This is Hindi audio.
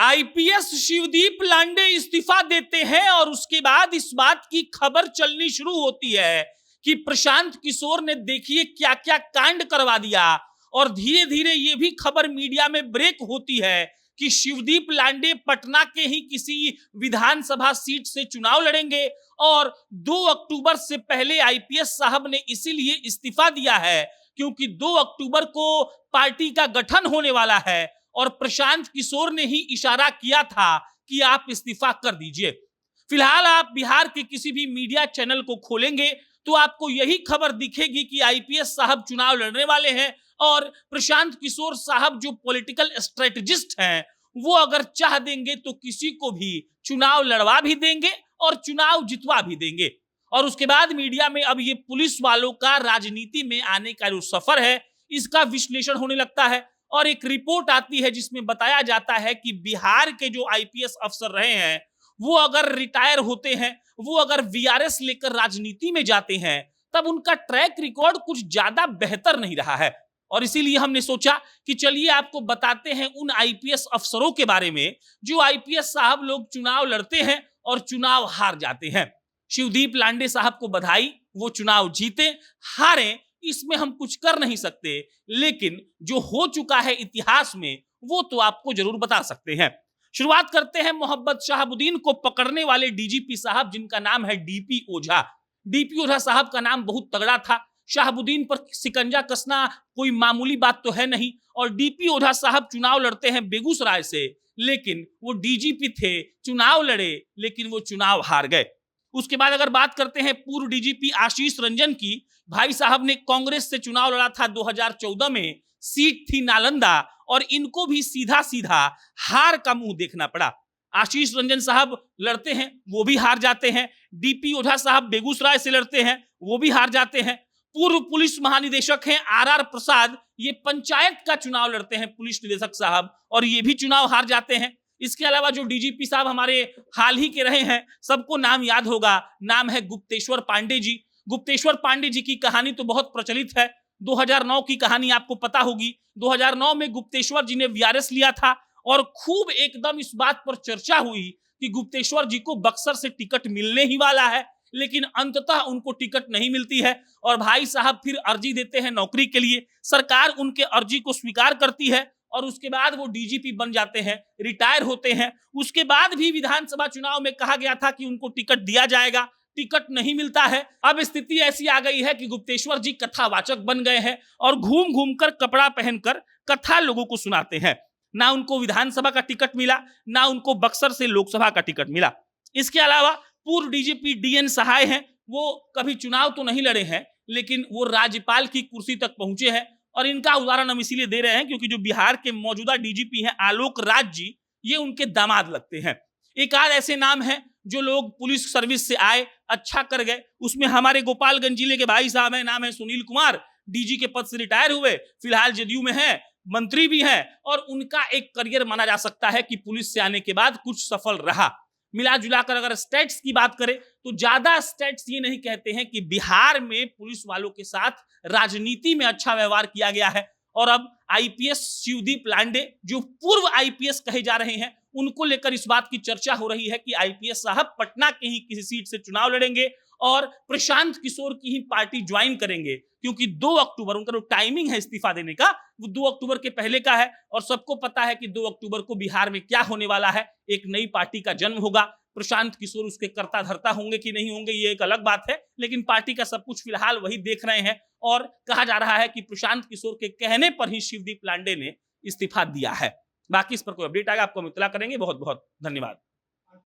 आईपीएस शिवदीप लांडे इस्तीफा देते हैं और उसके बाद इस बात की खबर चलनी शुरू होती है कि प्रशांत किशोर ने देखिए क्या क्या कांड करवा दिया। और धीरे धीरे ये भी खबर मीडिया में ब्रेक होती है कि शिवदीप लांडे पटना के ही किसी विधानसभा सीट से चुनाव लड़ेंगे और 2 अक्टूबर से पहले आईपीएस साहब ने इसीलिए इस्तीफा दिया है क्योंकि 2 अक्टूबर को पार्टी का गठन होने वाला है और प्रशांत किशोर ने ही इशारा किया था कि आप इस्तीफा कर दीजिए। फिलहाल आप बिहार के किसी भी मीडिया चैनल को खोलेंगे तो आपको यही खबर दिखेगी कि आईपीएस साहब चुनाव लड़ने वाले हैं और प्रशांत किशोर साहब जो पॉलिटिकल स्ट्रेटजिस्ट हैं वो अगर चाह देंगे तो किसी को भी चुनाव लड़वा भी देंगे और चुनाव जितवा भी देंगे। और उसके बाद मीडिया में अब ये पुलिस वालों का राजनीति में आने का जो सफर है इसका विश्लेषण होने लगता है और एक रिपोर्ट आती है जिसमें बताया जाता है कि बिहार के जो आईपीएस अफसर रहे हैं वो अगर रिटायर होते हैं, वो अगर वीआरएस लेकर राजनीति में जाते हैं तब उनका ट्रैक रिकॉर्ड कुछ ज्यादा बेहतर नहीं रहा है। और इसीलिए हमने सोचा कि चलिए आपको बताते हैं उन आईपीएस अफसरों के बारे में जो आईपीएस साहब लोग चुनाव लड़ते हैं और चुनाव हार जाते हैं। शिवदीप लांडे साहब को बधाई, वो चुनाव जीते हारे इसमें हम कुछ कर नहीं सकते, लेकिन जो हो चुका है इतिहास में वो तो आपको जरूर बता सकते हैं। शुरुआत करते हैं मोहम्मद शहाबुद्दीन को पकड़ने वाले डीजीपी साहब जिनका नाम है डीपी ओझा। डीपी ओझा साहब का नाम बहुत तगड़ा था। शहाबुद्दीन पर शिकंजा कसना कोई मामूली बात तो है नहीं और डीपी ओझा साहब चुनाव लड़ते हैं बेगूसराय से, लेकिन वो डीजीपी थे, चुनाव लड़े लेकिन वो चुनाव हार गए। उसके बाद अगर बात करते हैं पूर्व डीजीपी आशीष रंजन की, भाई साहब ने कांग्रेस से चुनाव लड़ा था 2014 में, सीट थी नालंदा और इनको भी सीधा सीधा हार का मुंह देखना पड़ा। आशीष रंजन साहब लड़ते हैं वो भी हार जाते हैं, डीपी ओझा साहब बेगूसराय से लड़ते हैं वो भी हार जाते हैं। पूर्व पुलिस महानिदेशक हैं आरआर प्रसाद, ये पंचायत का चुनाव लड़ते हैं पुलिस निदेशक साहब और ये भी चुनाव हार जाते हैं। इसके अलावा जो डीजीपी साहब हमारे हाल ही के रहे हैं सबको नाम याद होगा, नाम है गुप्तेश्वर पांडे जी। गुप्तेश्वर पांडे जी की कहानी तो बहुत प्रचलित है, 2009 की कहानी आपको पता होगी। 2009 में गुप्तेश्वर जी ने वीआरएस लिया था और खूब एकदम इस बात पर चर्चा हुई कि गुप्तेश्वर जी को बक्सर से टिकट मिलने ही वाला है, लेकिन अंततः उनको टिकट नहीं मिलती है और भाई साहब फिर अर्जी देते हैं नौकरी के लिए। सरकार उनके अर्जी को स्वीकार करती है और उसके बाद वो डीजीपी बन जाते हैं, रिटायर होते हैं। उसके बाद भी विधानसभा चुनाव में कहा गया था कि उनको टिकट दिया जाएगा, टिकट नहीं मिलता है। अब स्थिति ऐसी आ गई है कि गुप्तेश्वर जी कथावाचक बन गए हैं और घूम घूम कर कपड़ा पहनकर कथा लोगों को सुनाते हैं। ना उनको विधानसभा का टिकट मिला, ना उनको बक्सर से लोकसभा का टिकट मिला। इसके अलावा पूर्व डीजीपी डीएन सहाय हैं, वो कभी चुनाव तो नहीं लड़े हैं लेकिन वो राज्यपाल की कुर्सी तक पहुंचे हैं और इनका उदाहरण हम इसीलिए दे रहे हैं क्योंकि जो बिहार के मौजूदा डीजीपी हैं आलोक राज जी, ये उनके दामाद लगते हैं। एक आध ऐसे नाम हैं जो लोग पुलिस सर्विस से आए, अच्छा कर गए, उसमें हमारे गोपालगंज जिले के भाई साहब हैं, नाम है सुनील कुमार, डीजी के पद से रिटायर हुए, फिलहाल जदयू में है, मंत्री भी हैं और उनका एक करियर माना जा सकता है कि पुलिस से आने के बाद कुछ सफल रहा। मिला जुलाकर अगर स्टेट्स की बात करें तो ज्यादा स्टेट्स ये नहीं कहते हैं कि बिहार में पुलिस वालों के साथ राजनीति में अच्छा व्यवहार किया गया है। और अब आईपीएस शिवदीप लांडे जो पूर्व आईपीएस कहे जा रहे हैं उनको लेकर इस बात की चर्चा हो रही है कि आईपीएस साहब पटना के ही किसी सीट से चुनाव लड़ेंगे और प्रशांत किशोर की ही पार्टी ज्वाइन करेंगे क्योंकि 2 अक्टूबर उनका जो टाइमिंग है इस्तीफा देने का वो 2 अक्टूबर के पहले का है और सबको पता है कि 2 अक्टूबर को बिहार में क्या होने वाला है, एक नई पार्टी का जन्म होगा। प्रशांत किशोर उसके कर्ता धर्ता होंगे कि नहीं होंगे ये एक अलग बात है, लेकिन पार्टी का सब कुछ फिलहाल वही देख रहे हैं और कहा जा रहा है कि प्रशांत किशोर के कहने पर ही शिवदीप लांडे ने इस्तीफा दिया है। बाकी इस पर कोई अपडेट आएगा आपको हम इत्तला करेंगे। बहुत बहुत धन्यवाद।